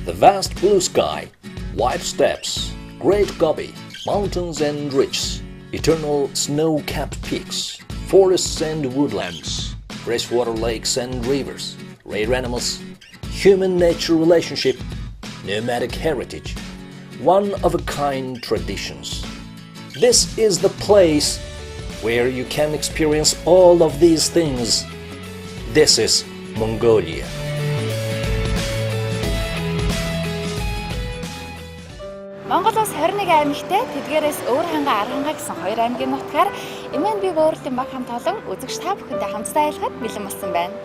The vast blue sky, white steppes, great Gobi, mountains and ridges, eternal snow-capped peaks, forests and woodlands, freshwater lakes and rivers, rare animals, human-nature relationship, nomadic heritage, one-of-a-kind traditions. This is the place where you can experience all of these things. This is Mongolia. Монголоос 21 аймагтай, тэдгээрээс өөр ханга арганга гэсэн 2 аймгийн нутгаар MNB World-ийн баг хамт олон үзэгч та бүхэндээ хамтдаа айлгаад бэлэн болсон байна.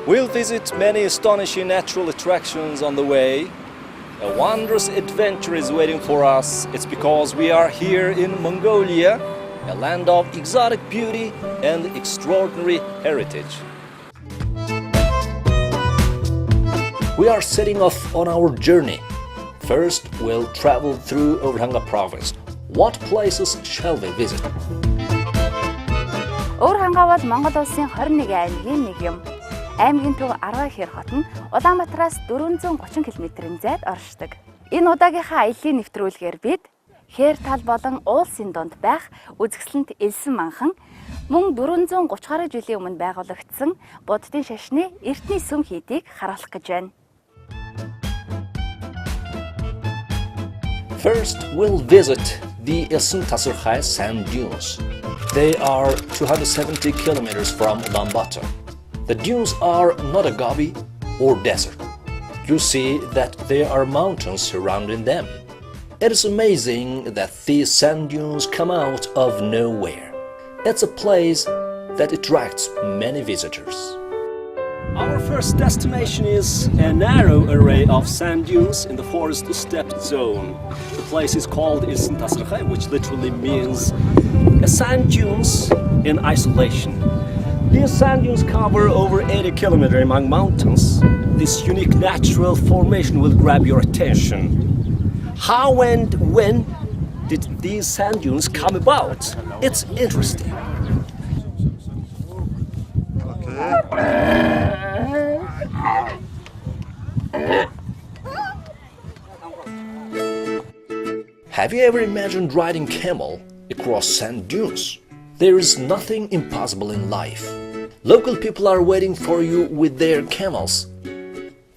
We'll visit many astonishing natural attractions on the way. A wondrous adventure is waiting for us. It's because we are here in Mongolia, a land of exotic beauty and extraordinary heritage. We are setting off on our journey. First, we'll travel through Overhanga province. What places shall we visit? Overhanga бол Монгол улсын 21 аймгийн нэг юм. Аймгийн төв 10 хэр хот нь Улаанбаатараас 430 км-ийн зайд оршдог. Энэ удаагийнхаа аяллаа нэвтрүүлгээр бид хээр тал болон уулсын донд байх үзэсгэлэнт элсэн манхан мөн 430 гаруй жилийн өмнө байгуулагдсан буддын шашны эртний сүм хийдийг харуулах гэж байна. First, we'll visit the Ilsen Taserkhai sand dunes. They are 270 kilometers from Ulaanbaatar. The dunes are not a gobi or desert. You see that there are mountains surrounding them. It is amazing that these sand dunes come out of nowhere. It's a place that attracts many visitors. Our first destination is a narrow array of sand dunes in the forest steppe zone. The place is called Ilsen Taserkhai, which literally means sand dunes in isolation. These sand dunes cover over 80 kilometers among mountains. This unique natural formation will grab your attention. How and when did these sand dunes come about? It's interesting. Have you ever imagined riding camel across sand dunes? There is nothing impossible in life. Local people are waiting for you with their camels.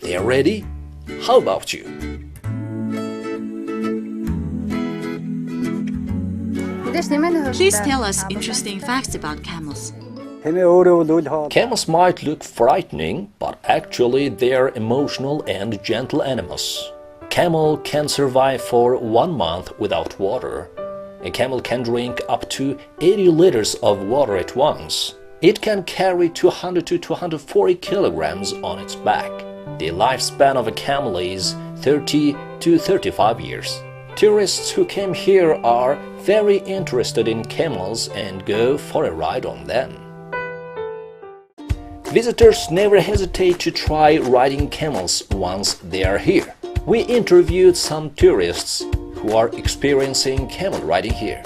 They are ready? How about you? Please tell us interesting facts about camels. Camels might look frightening, but actually they are emotional and gentle animals. Camel can survive for 1 month without water. A camel can drink up to 80 liters of water at once. It can carry 200 to 240 kilograms on its back. The lifespan of a camel is 30 to 35 years. Tourists who came here are very interested in camels and go for a ride on them. Visitors never hesitate to try riding camels once they are here. We interviewed some tourists who are experiencing camel riding here.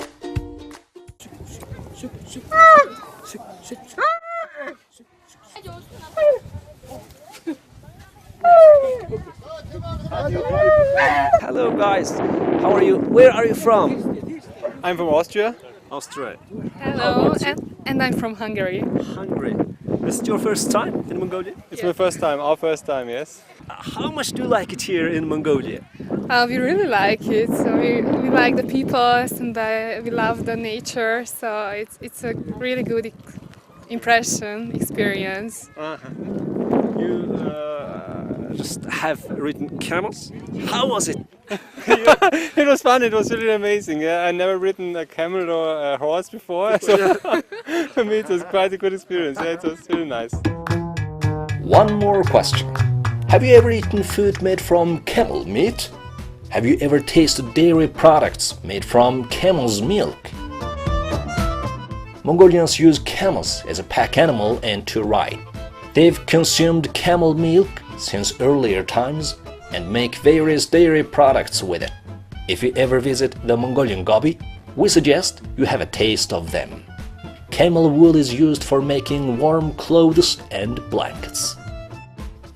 Hello guys, how are you? Where are you from? I'm from Austria. Austria. Hello, and I'm from Hungary. Hungary. This is your first time in Mongolia? It's my first time, our first time, yes. How much do you like it here in Mongolia? We really like it. So we like the people and we love the nature. So it's a really good impression, experience. You just have ridden camels? How was it? It was fun, it was really amazing. Yeah, I never ridden a camel or a horse before, so for me it was quite a good experience. Yeah, it was really nice. One more question. Have you ever eaten food made from camel meat? Have you ever tasted dairy products made from camel's milk? Mongolians use camels as a pack animal and to ride. They've consumed camel milk since earlier times and make various dairy products with it. If you ever visit the Mongolian Gobi, we suggest you have a taste of them. Camel wool is used for making warm clothes and blankets.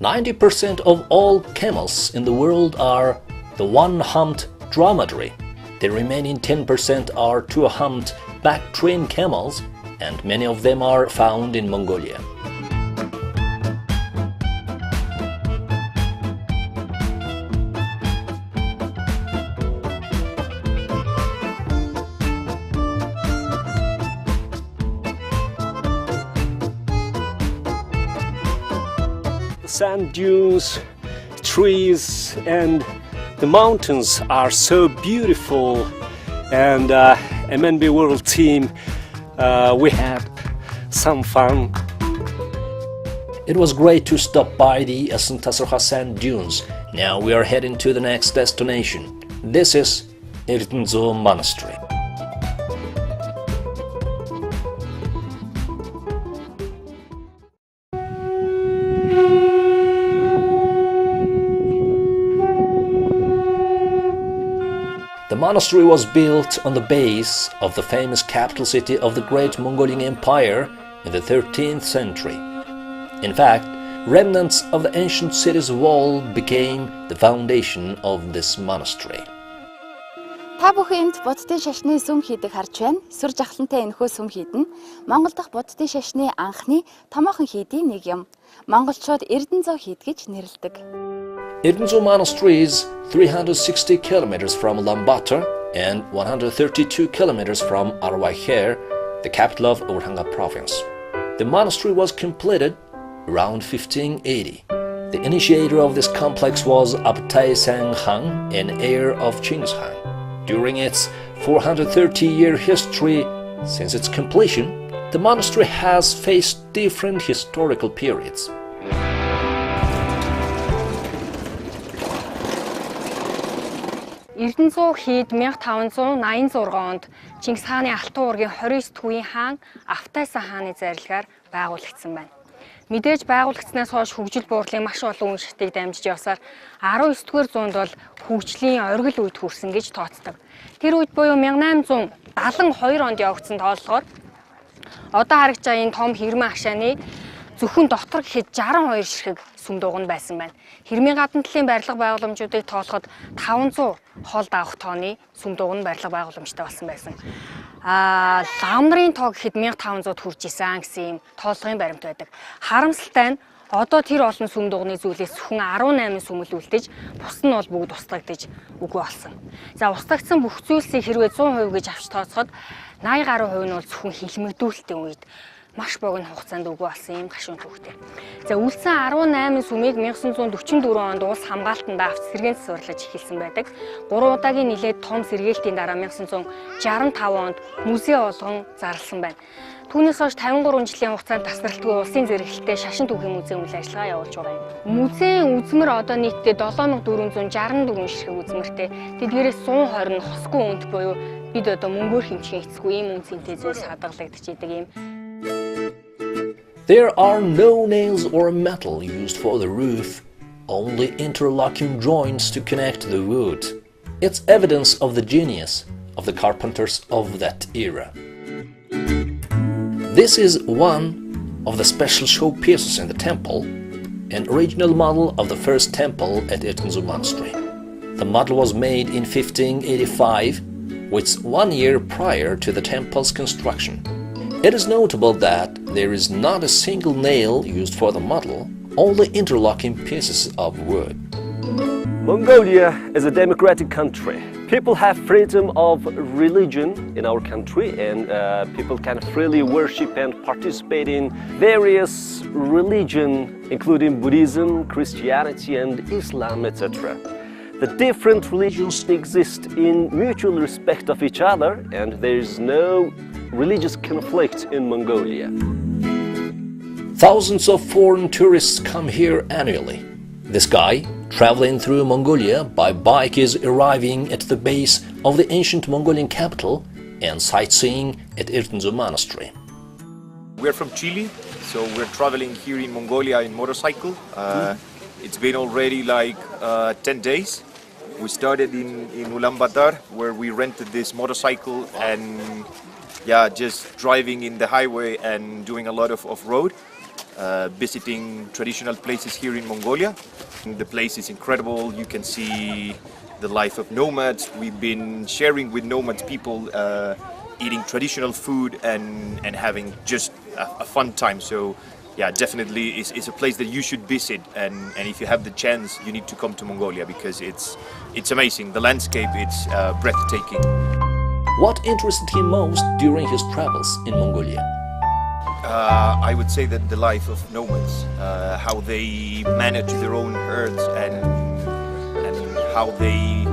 90% of all camels in the world are the one-humped dromedary. The remaining 10% are two-humped back-trained camels, and many of them are found in Mongolia. Sand dunes, trees, and the mountains are so beautiful. And MNB World Team, we had some fun. It was great to stop by the Essen Taserha sand dunes. Now we are heading to the next destination. This is Erdenzo Monastery. The monastery was built on the base of the famous capital city of the Great Mongolian Empire in the 13th century. In fact, remnants of the ancient city's wall became the foundation of this monastery. Та бүхэн энд буддын шашны сүм хийдэг харж байна. Сүр жахлантай энэхүү сүм хийдэн Монгол дахь буддын шашны анхны томоохон хийдийн нэг юм. Монголчууд Эрдэнэзуу хийд гэж нэрлэдэг. Erdenzo Monastery is 360 kilometers from Ulaanbaatar and 132 kilometers from Arwakher, the capital of Urhanga province. The monastery was completed around 1580. The initiator of this complex was Abtai Sang-Han, an heir of Chinggis Khan. During its 430-year history since its completion, the monastery has faced different historical periods. Эрдэнэзуу хийд 1586 онд Чингис хааны Алтан уургийн 29 төвийн хаан Автай хааны зарилгаар байгуулагдсан байна. Мэдээж байгуулагдсанаас хойш хөгжил буурлын маш олон үе шатыг дамжиж явсаар 19-р зуунд бол хөгжлийн оргил үед хүрсэн гэж тооцдог. Тэр үед буюу 1872 онд явагдсан тооллогоор одоо харагдж байгаа энэ том хэрмэн хашааны зөвхөн дотор гэхэд 62 ширхэг сүм дугуйн байсан байна. Хэрмийн гадна талын барилга байгууламжуудыг тоолоход 500 хол давах тооны сүм дугуйн барилга байгууламжтай болсон байсан. Лам нарын тоо гэхэд 1500-д хүрж исэн гэсэн юм тооллогын баримт байдаг. Харамсалтай нь одоо тэр олон сүм дугуйны зүйлээс зөвхөн 18 сүм л үлдэж, бус нь бол бүгд устгагдаж үгүй болсон. За устгагдсан бүх зүйлсийг хэрвээ 100% гэж авч тооцоход 80 гаруй хувь нь бол зөвхөн хилмигдүүлэлтийн үед маш богино хугацаанд үгүй болсон юм гашуун төвхтэй. За үлдсэн 18 сүмийг 1944 онд улс хамгаалтанд авч сэргээн засварлаж эхэлсэн байдаг. 3 удаагийн нэлээд том сэргээлтийн дараа 1965 онд музей болгон зарласан байна. Түүнээс хойш 53 жилийн хугацаанд тасралтгүй улсын зэрэглэлтэй шашин түүхийн музейн үйл ажиллагаа явуулж байгаа юм. Музейн үзмэр одоо нийтдээ 7464 ширхэг үзмэртэй. Тэдгээрээс 120 нь хосгүй үнэт буюу бид одоо мөнгөөр хэмжих эцгүй юм үнцэнтэй зүйлс хадгалагдаж идэг юм. There are no nails or metal used for the roof, only interlocking joints to connect the wood. It's evidence of the genius of the carpenters of that era. This is one of the special showpieces in the temple, an original model of the first temple at Erdenzo Monastery. The model was made in 1585, which is 1 year prior to the temple's construction. It is notable that there is not a single nail used for the model, only interlocking pieces of wood. Mongolia is a democratic country. People have freedom of religion in our country, and people can freely worship and participate in various religions, including Buddhism, Christianity, and Islam, etc. The different religions exist in mutual respect of each other, and there is no religious conflict in Mongolia. Thousands of foreign tourists come here annually. This guy, traveling through Mongolia by bike, is arriving at the base of the ancient Mongolian capital and sightseeing at Erdenzo Monastery. We're from Chile, so we're traveling here in Mongolia in motorcycle. It's been already like 10 days. We started in Ulaanbaatar, where we rented this motorcycle and just driving in the highway and doing a lot of off-road. visiting traditional places here in Mongolia. The place is incredible. You can see the life of nomads. We've been sharing with nomad people, eating traditional food and having just a fun time. So yeah, definitely it's a place that you should visit, and if you have the chance, you need to come to Mongolia because it's amazing. The landscape, it's breathtaking. What interested him most during his travels in Mongolia? I would say that the life of nomads, how they manage their own herds and how they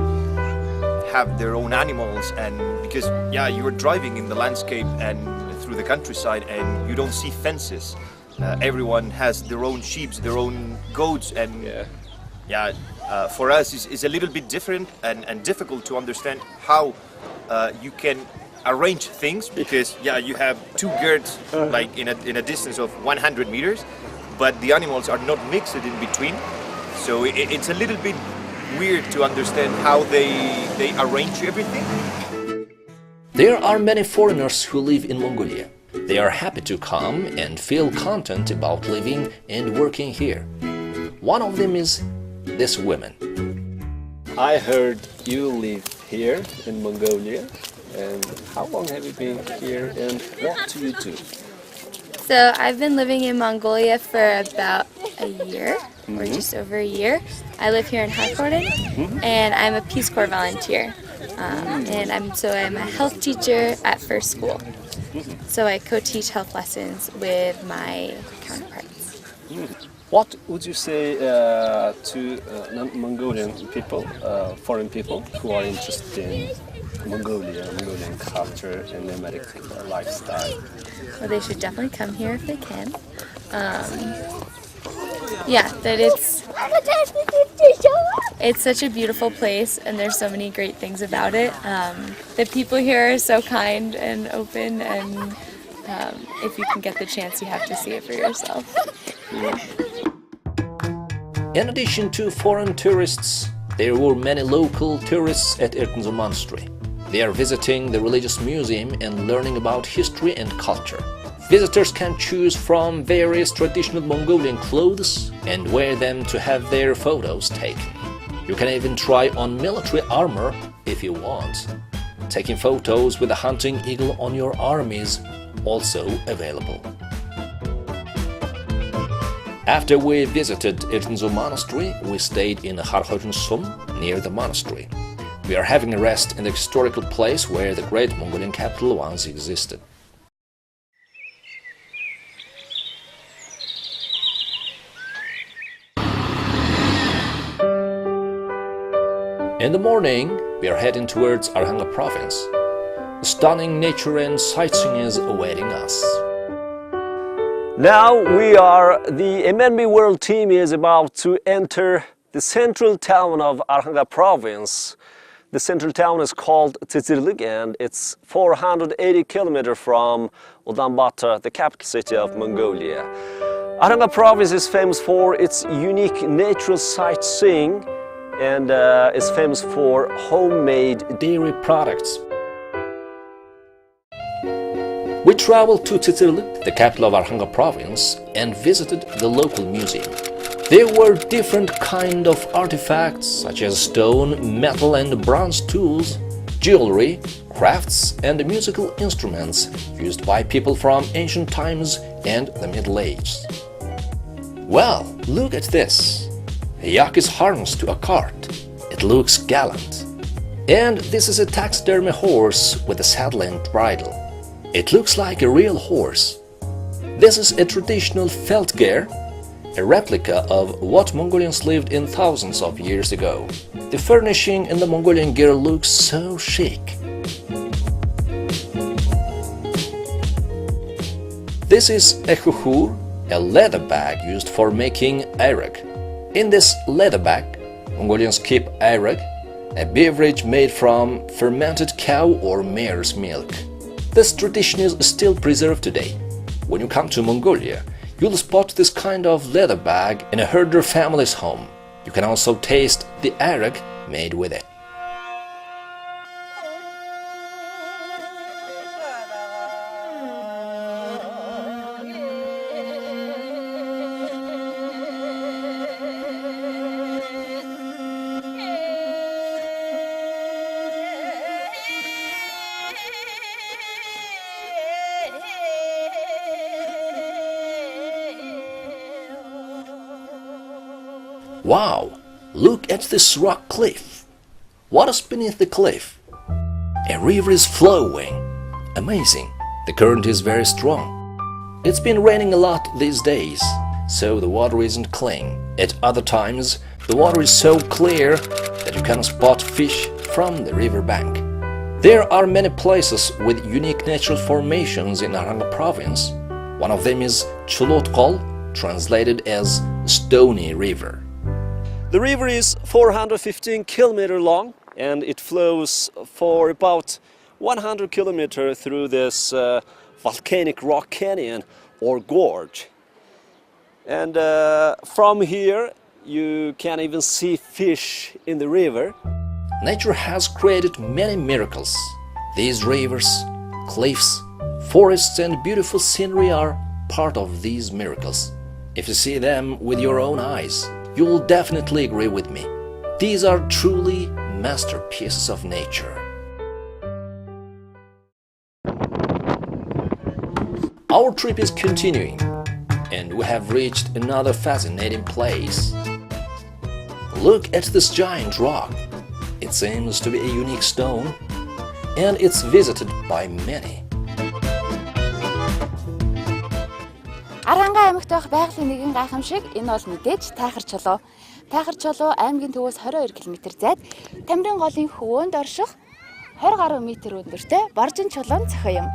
have their own animals, and because yeah, you're driving in the landscape and through the countryside and you don't see fences. Everyone has their own sheep, their own goats, and for us it's a little bit different and difficult to understand how you can arrange things, because you have two girds like in a distance of 100 meters, but the animals are not mixed in between, so it's a little bit weird to understand how they arrange everything. There are many foreigners who live in Mongolia. They are happy to come and feel content about living and working here. One of them is this woman. I heard you live here in Mongolia, and how long have you been here and what do you do? So I've been living in Mongolia for about a year, or just over a year. I live here in Harkorden, and I'm a Peace Corps volunteer. And I'm a health teacher at First School. So I co-teach health lessons with my counterparts. What would you say to non-Mongolian people, foreign people who are interested in Mongolian culture and nomadic lifestyle? Well, they should definitely come here if they can. It's such a beautiful place, and there's so many great things about it. The people here are so kind and open, and if you can get the chance, you have to see it for yourself. In addition to foreign tourists, there were many local tourists at Ertnzu Monastery. They are visiting the religious museum and learning about history and culture. Visitors can choose from various traditional Mongolian clothes and wear them to have their photos taken. You can even try on military armor if you want. Taking photos with a hunting eagle on your arm is also available. After we visited Ertnzu Monastery, we stayed in Harkorden Sum near the monastery. We are having a rest in the historical place where the great Mongolian capital once existed. In the morning, we are heading towards Arhanga province. Stunning nature and sightseeing is awaiting us. Now the MNB World team is about to enter the central town of Arhanga province. The central town is called Tsitsirlik, and it's 480 kilometers from Ulaanbaatar, the capital city of Mongolia. Arhanga province is famous for its unique natural sightseeing and is famous for homemade dairy products. We traveled to Tsitsirlik, the capital of Arhanga province, and visited the local museum. There were different kind of artifacts such as stone, metal and bronze tools, jewelry, crafts and musical instruments used by people from ancient times and the Middle Ages. Well, look at this. A yak is harnessed to a cart. It looks gallant. And this is a taxidermy horse with a saddle and bridle. It looks like a real horse. This is a traditional feldgear, a replica of what Mongolians lived in thousands of years ago. The furnishing in the Mongolian gear looks so chic. This is a khukhur, a leather bag used for making ayrek. In this leather bag, Mongolians keep ayrek, a beverage made from fermented cow or mare's milk. This tradition is still preserved today. When you come to Mongolia, you'll spot this kind of leather bag in a herder family's home. You can also taste the ayrek made with it. Wow, look at this rock cliff. What is beneath the cliff? A river is flowing. Amazing. The current is very strong. It's been raining a lot these days, so the water isn't clean. At other times, the water is so clear that you can spot fish from the river bank. There are many places with unique natural formations in Aranga province. One of them is Chulutkol, translated as Stony River. The river is 415 kilometers long and it flows for about 100 kilometers through this volcanic rock canyon or gorge. And from here you can even see fish in the river. Nature has created many miracles. These rivers, cliffs, forests and beautiful scenery are part of these miracles. If you see them with your own eyes, you will definitely agree with me. These are truly masterpieces of nature. Our trip is continuing, and we have reached another fascinating place. Look at this giant rock. It seems to be a unique stone, and it's visited by many. Аранга аймагт байх байгалийн нэгэн гайхамшиг энэ бол мэдээж Тайхар чулуу. Тайхар чулуу аймгийн төвөөс 22 км зайд Тамирын голын хөвөөнд орших 20 гаруй метр өндөртэй Боржин чулуун зохио юм.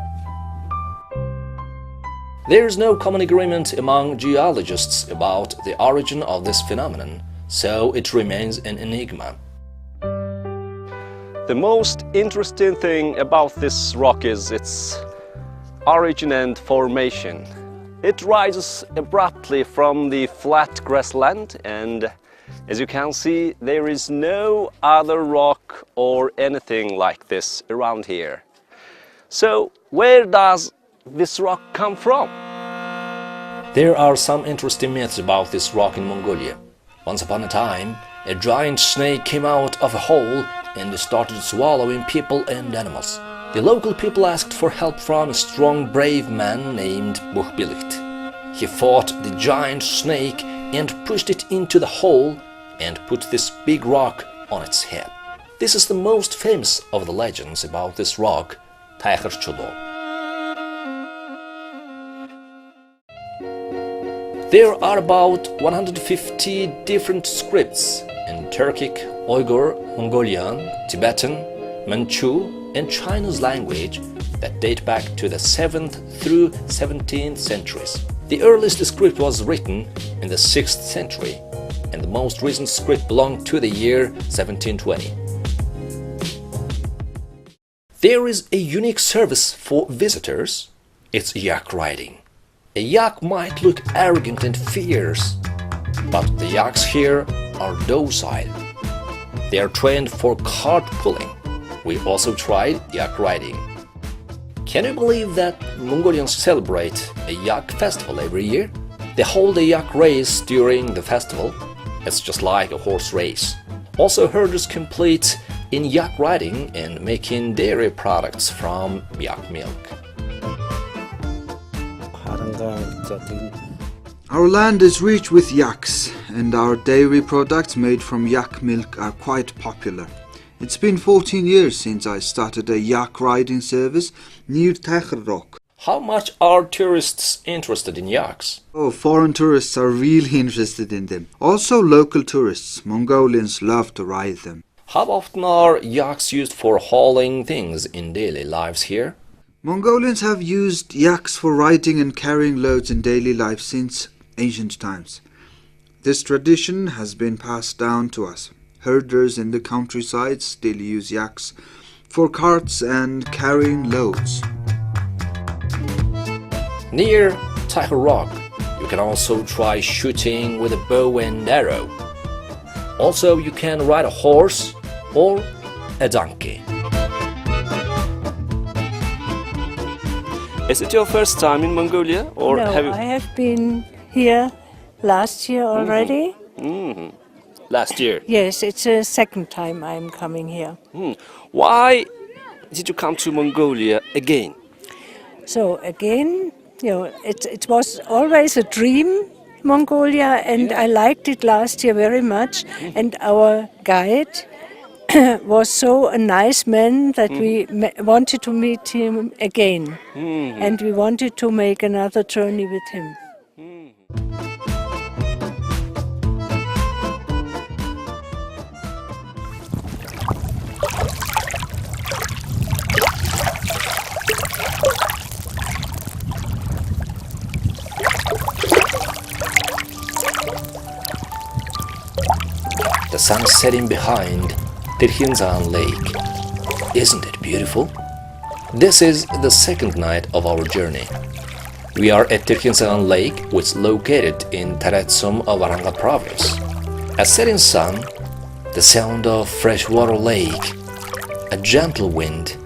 There is no common agreement among geologists about the origin of this phenomenon, so it remains an enigma. The most interesting thing about this rock is its origin and formation. It rises abruptly from the flat grassland, and as you can see, there is no other rock or anything like this around here. So, where does this rock come from? There are some interesting myths about this rock in Mongolia. Once upon a time, a giant snake came out of a hole and started swallowing people and animals. The local people asked for help from a strong, brave man named Bukhbilikt. He fought the giant snake and pushed it into the hole and put this big rock on its head. This is the most famous of the legends about this rock, Taikhar Chuluu. There are about 150 different scripts in Turkic, Uyghur, Mongolian, Tibetan, Manchu, and Chinese language that date back to the 7th through 17th centuries. The earliest script was written in the 6th century, and the most recent script belonged to the year 1720. There is a unique service for visitors. It's yak riding. A yak might look arrogant and fierce, but the yaks here are docile. They are trained for cart pulling. We also tried yak riding. Can you believe that Mongolians celebrate a yak festival every year? They hold a yak race during the festival. It's just like a horse race. Also, herders compete in yak riding and making dairy products from yak milk. Our land is rich with yaks, and our dairy products made from yak milk are quite popular. It's been 14 years since I started a yak riding service near Taikhar Rock. How much are tourists interested in yaks? Oh, foreign tourists are really interested in them. Also local tourists, Mongolians love to ride them. How often are yaks used for hauling things in daily lives here? Mongolians have used yaks for riding and carrying loads in daily life since ancient times. This tradition has been passed down to us. Herders in the countryside still use yaks for carts and carrying loads. Near Taikhar Rock, you can also try shooting with a bow and arrow. Also, you can ride a horse or a donkey. Is it your first time in Mongolia, or no, have you? I have been here last year already. Last year? Yes, it's the second time I'm coming here. Why did you come to Mongolia again? So again, it was always a dream Mongolia, and I liked it last year very much. And our guide was so a nice man that we wanted to meet him again, and we wanted to make another journey with him. The sun setting behind Tirhinzaan Lake. Isn't it beautiful? This is the second night of our journey. We are at Tirhinzaan Lake, which is located in Teretsum of Aranga province. A setting sun, the sound of freshwater lake, a gentle wind,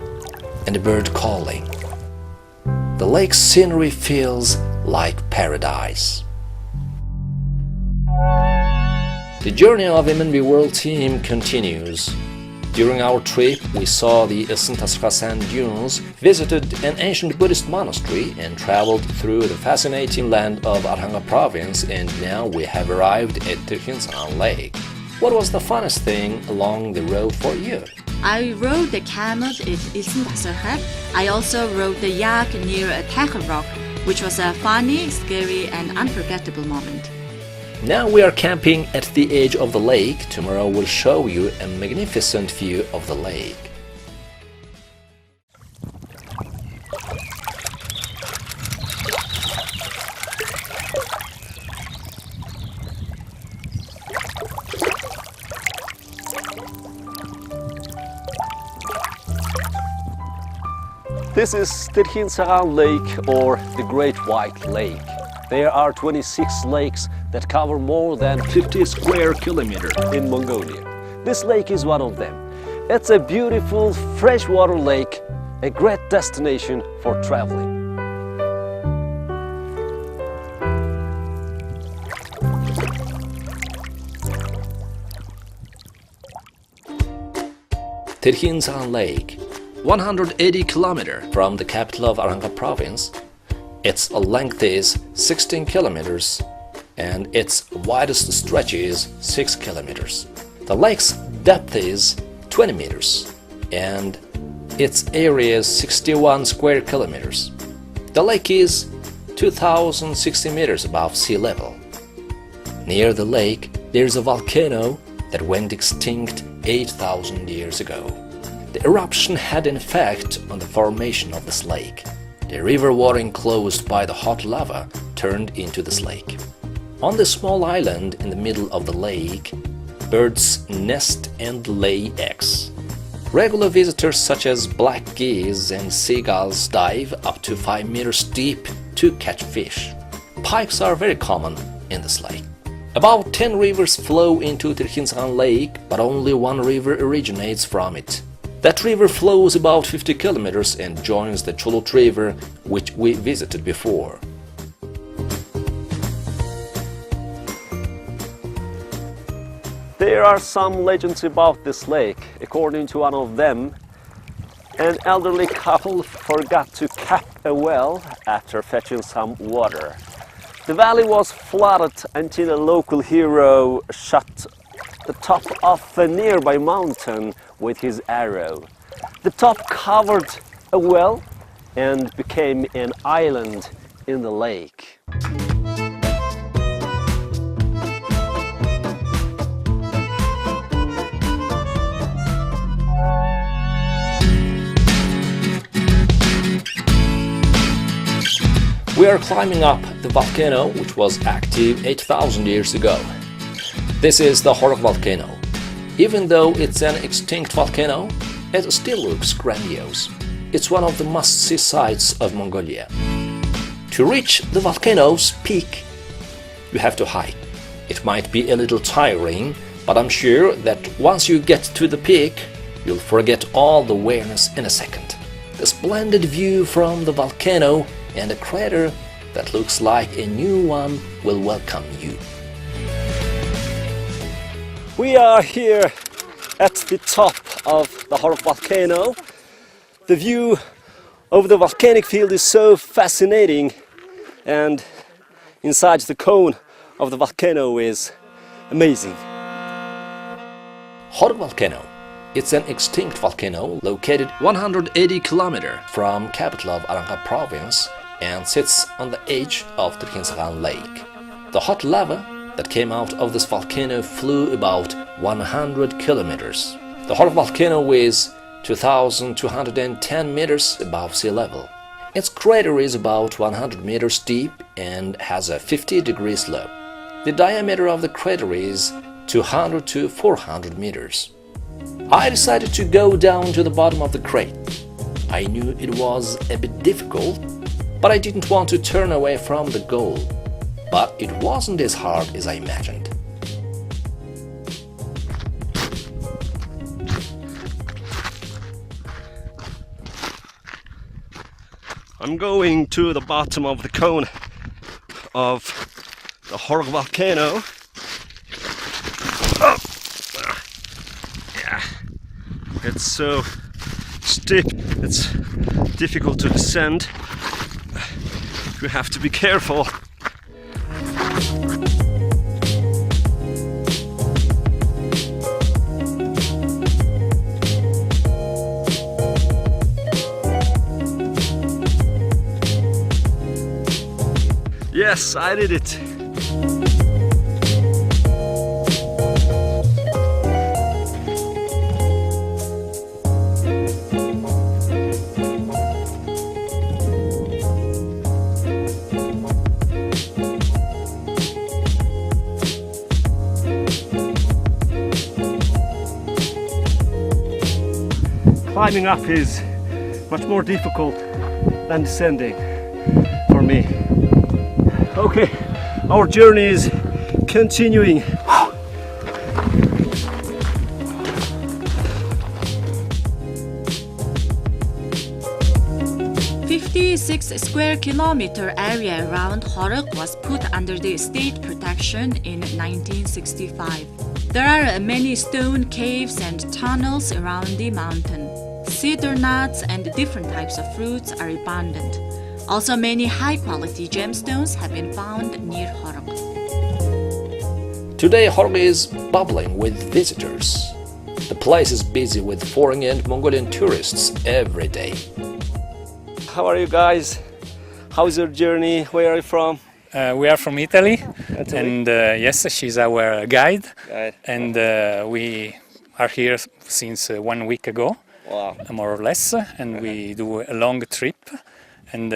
and a bird calling. The lake's scenery feels like paradise. The journey of MNB World Team continues. During our trip, we saw the Issintasrkha sand dunes, visited an ancient Buddhist monastery, and traveled through the fascinating land of Aranga province, and now we have arrived at Tirhinzaan Lake. What was the funnest thing along the road for you? I rode the camel at Issintasrkha. I also rode the yak near a Takhar rock, which was a funny, scary, and unforgettable moment. Now we are camping at the edge of the lake. Tomorrow we'll show you a magnificent view of the lake. This is Tirhinzaan Lake, or the Great White Lake. There are 26 lakes that cover more than 50 square kilometers in Mongolia. This lake is one of them. It's a beautiful freshwater lake, a great destination for traveling. Tirhinzaan Lake, 180 kilometers from the capital of Aranga province. Its length is 16 kilometers and its widest stretch is 6 kilometers. The lake's depth is 20 meters and its area is 61 square kilometers. The lake is 2,060 meters above sea level. Near the lake, there is a volcano that went extinct 8,000 years ago. The eruption had an effect on the formation of this lake. The river water enclosed by the hot lava turned into this lake. On the small island in the middle of the lake, birds nest and lay eggs. Regular visitors such as black geese and seagulls dive up to 5 meters deep to catch fish. Pikes are very common in this lake. About 10 rivers flow into Tirhinzaan Lake, but only one river originates from it. That river flows about 50 kilometers and joins the Cholut River, which we visited before. There are some legends about this lake. According to one of them, an elderly couple forgot to cap a well after fetching some water. The valley was flooded until a local hero shot the top of a nearby mountain with his arrow. The top covered a well and became an island in the lake. We are climbing up the volcano, which was active 8,000 years ago. This is the Horok volcano. Even though it's an extinct volcano, it still looks grandiose. It's one of the must-see sights of Mongolia. To reach the volcano's peak, you have to hike. It might be a little tiring, but I'm sure that once you get to the peak, you'll forget all the weariness in a second. The splendid view from the volcano and a crater that looks like a new one will welcome you. We are here at the top of the Horok volcano. The view over the volcanic field is so fascinating, and inside the cone of the volcano is amazing. Horog volcano. It's an extinct volcano located 180 kilometers from capital of Arangka province and sits on the edge of Turkmensaran Lake. The hot lava that came out of this volcano flew about 100 kilometers. The Horog volcano is 2,210 meters above sea level. Its crater is about 100 meters deep and has a 50-degree slope. The diameter of the crater is 200 to 400 meters. I decided to go down to the bottom of the crater. I knew it was a bit difficult, but I didn't want to turn away from the goal. But it wasn't as hard as I imagined. I'm going to the bottom of the cone of the Horog volcano. Oh. Yeah, it's so steep, it's difficult to descend. You have to be careful. Yes, I did it. Climbing up is much more difficult than descending for me. Okay, our journey is continuing. 56 square kilometer area around Horog was put under the state protection in 1965. There are many stone caves and tunnels around the mountain. Cedar nuts and different types of fruits are abundant. Also, many high-quality gemstones have been found near Horog. Today, Horog is bubbling with visitors. The place is busy with foreign and Mongolian tourists every day. How are you guys? How's your journey? Where are you from? We are from Italy, and yes, she's our guide. And we are here since 1 week ago, more or less, and we do a long trip. And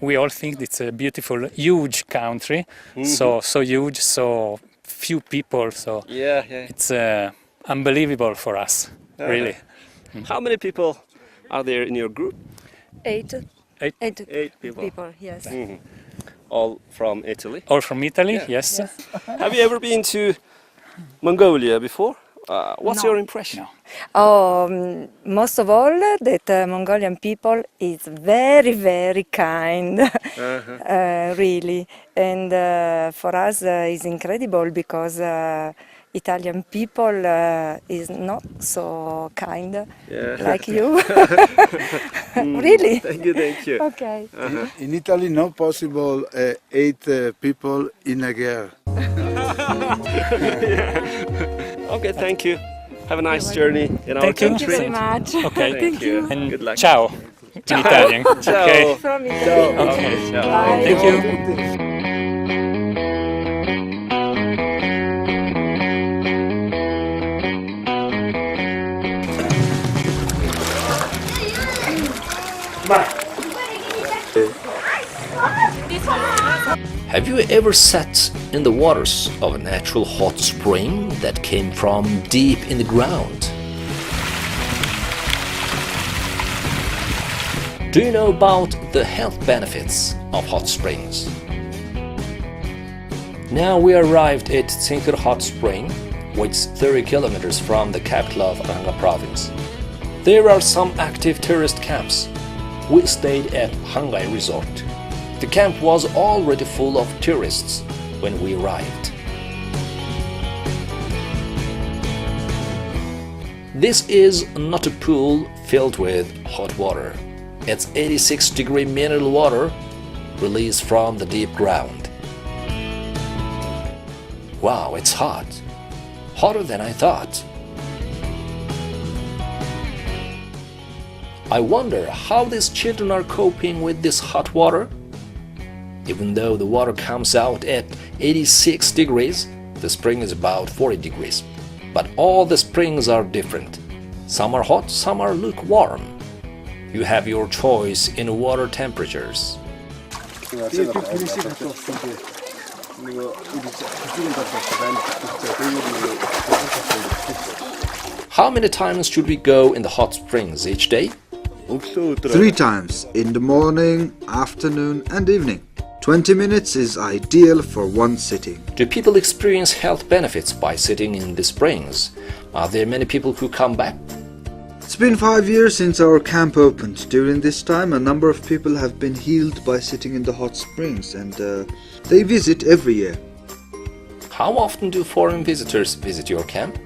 we all think it's a beautiful, huge country, so huge, so few people, so it's unbelievable for us, really. How many people are there in your group? Eight people. Yes. All from Italy? All from Italy, yes. Have you ever been to Mongolia before? What's your impression? Most of all, that Mongolian people is very, very kind, really. And for us, it's incredible because Italian people is not so kind like you. Really? Thank you. Okay. In Italy, not possible 8 people in a girl. Okay, thank you. Have a nice journey in our country. Thank you very much. Okay, thank you. And good luck. Ciao, in Italian. Ciao. Okay. From Italy. Okay, ciao. Bye. Thank you. Have you ever sat in the waters of a natural hot spring that came from deep in the ground? Do you know about the health benefits of hot springs? Now we arrived at Tsinkir Hot Spring, which is 30 kilometers from the capital of Arangka province. There are some active tourist camps. We stayed at Hangai Resort. The camp was already full of tourists when we arrived. This is not a pool filled with hot water. It's 86-degree mineral water released from the deep ground. Wow, it's hot. Hotter than I thought. I wonder how these children are coping with this hot water. Even though the water comes out at 86 degrees, the spring is about 40 degrees. But all the springs are different. Some are hot, some are lukewarm. You have your choice in water temperatures. How many times should we go in the hot springs each day? 3 times, in the morning, afternoon and evening. 20 minutes is ideal for one sitting. Do people experience health benefits by sitting in the springs? Are there many people who come back? It's been 5 years since our camp opened. During this time, a number of people have been healed by sitting in the hot springs, and they visit every year. How often do foreign visitors visit your camp?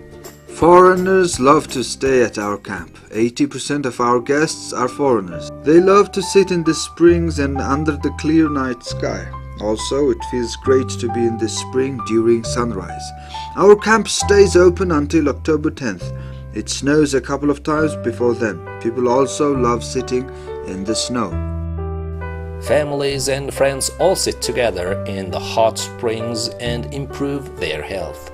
Foreigners love to stay at our camp. 80% of our guests are foreigners. They love to sit in the springs and under the clear night sky. Also, it feels great to be in the spring during sunrise. Our camp stays open until October 10th. It snows a couple of times before then. People also love sitting in the snow. Families and friends all sit together in the hot springs and improve their health.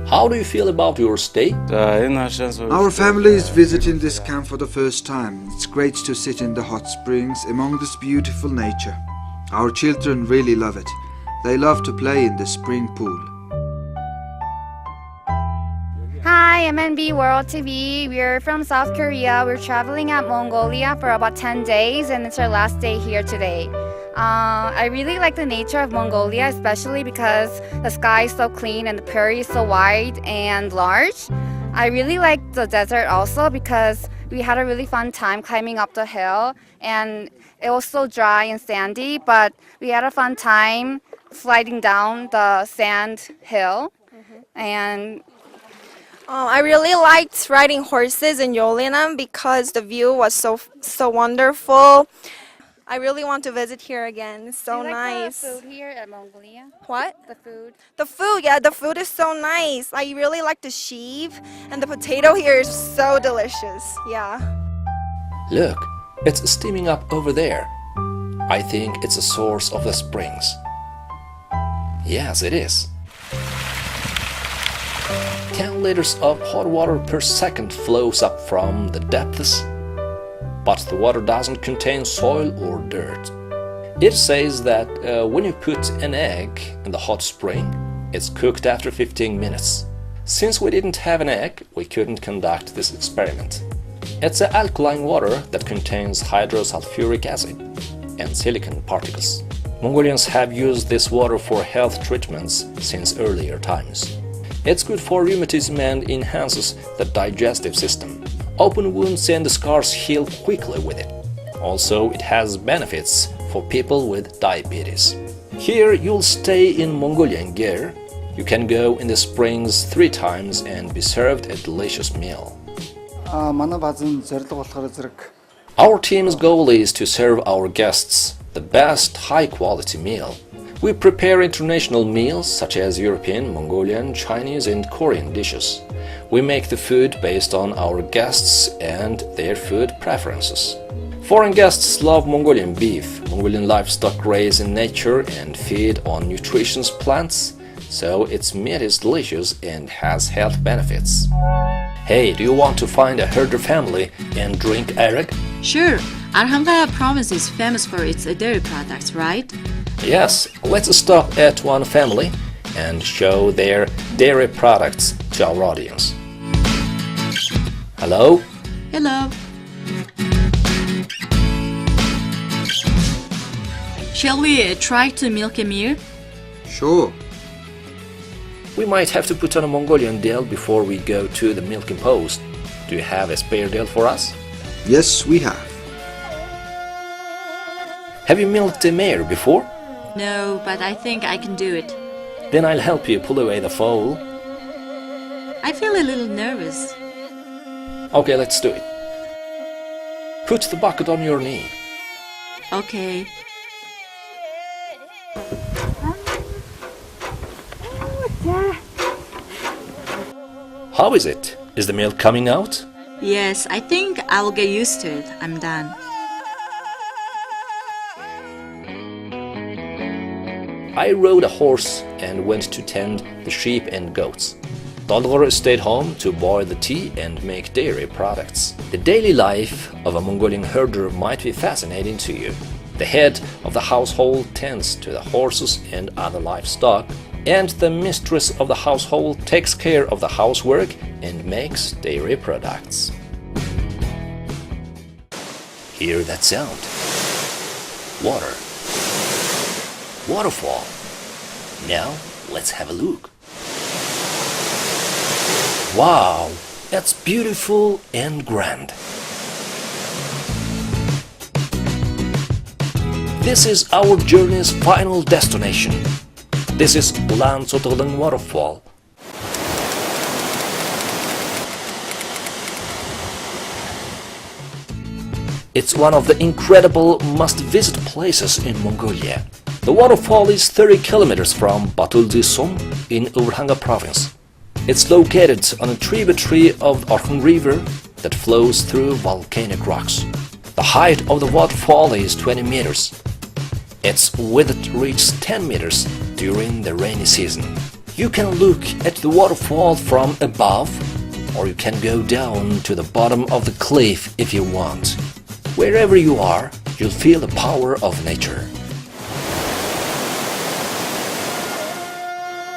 How do you feel about your stay? Our family is visiting this camp for the first time. It's great to sit in the hot springs among this beautiful nature. Our children really love it. They love to play in the spring pool. Hi, MNB World TV. We're from South Korea. We're traveling at Mongolia for about 10 days and it's our last day here today. I really like the nature of Mongolia, especially because the sky is so clean and the prairie is so wide and large. I really like the desert also because we had a really fun time climbing up the hill and it was so dry and sandy, but we had a fun time sliding down the sand hill. And I really liked riding horses in Yolina because the view was so wonderful. I really want to visit here again. It's so nice. Do you like the food here at Mongolia? What? The food? The food, yeah, the food is so nice. I really like the sheep and the potato here is so delicious. Yeah. Look, it's steaming up over there. I think it's a source of the springs. Yes, it is. 10 liters of hot water per second flows up from the depths, but the water doesn't contain soil or dirt. It says that when you put an egg in the hot spring, it's cooked after 15 minutes. Since we didn't have an egg, we couldn't conduct this experiment. It's an alkaline water that contains hydrosulfuric acid and silicon particles. Mongolians have used this water for health treatments since earlier times. It's good for rheumatism and enhances the digestive system. Open wounds and scars heal quickly with it. Also, it has benefits for people with diabetes. Here you'll stay in Mongolian gear. You can go in the springs 3 times and be served a delicious meal. Our team's goal is to serve our guests the best high-quality meal. We prepare international meals such as European, Mongolian, Chinese and Korean dishes. We make the food based on our guests and their food preferences. Foreign guests love Mongolian beef. Mongolian livestock graze in nature and feed on nutritious plants, so its meat is delicious and has health benefits. Hey, do you want to find a herder family and drink arak? Sure, Arhanga province is famous for its dairy products, right? Yes, let's stop at one family and show their dairy products to our audience. Hello? Hello. Shall we try to milk a mare? Sure. We might have to put on a Mongolian deal before we go to the milking post. Do you have a spare deal for us? Yes, we have. Have you milked a mare before? No, but I think I can do it. Then I'll help you pull away the foal. I feel a little nervous. Okay, let's do it. Put the bucket on your knee. Okay. How is it? Is the milk coming out? Yes, I think I will get used to it. I'm done. I rode a horse and went to tend the sheep and goats. Dolgor stayed home to boil the tea and make dairy products. The daily life of a Mongolian herder might be fascinating to you. The head of the household tends to the horses and other livestock, and the mistress of the household takes care of the housework and makes dairy products. Hear that sound? Water. Waterfall. Now let's have a look. Wow, that's beautiful and grand. This is our journey's final destination. This is Ulan Sotolang Waterfall. It's one of the incredible must-visit places in Mongolia. The waterfall is 30 kilometers from Batulji-Sum in Urhanga province. It's located on a tributary of the Orkhon River that flows through volcanic rocks. The height of the waterfall is 20 meters. Its width reaches 10 meters during the rainy season. You can look at the waterfall from above, or you can go down to the bottom of the cliff if you want. Wherever you are, you'll feel the power of nature.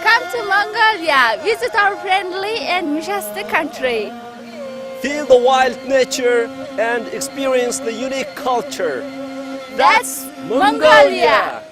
Come to Mongolia, visit our friendly and majestic country. Feel the wild nature and experience the unique culture. That's Mongolia!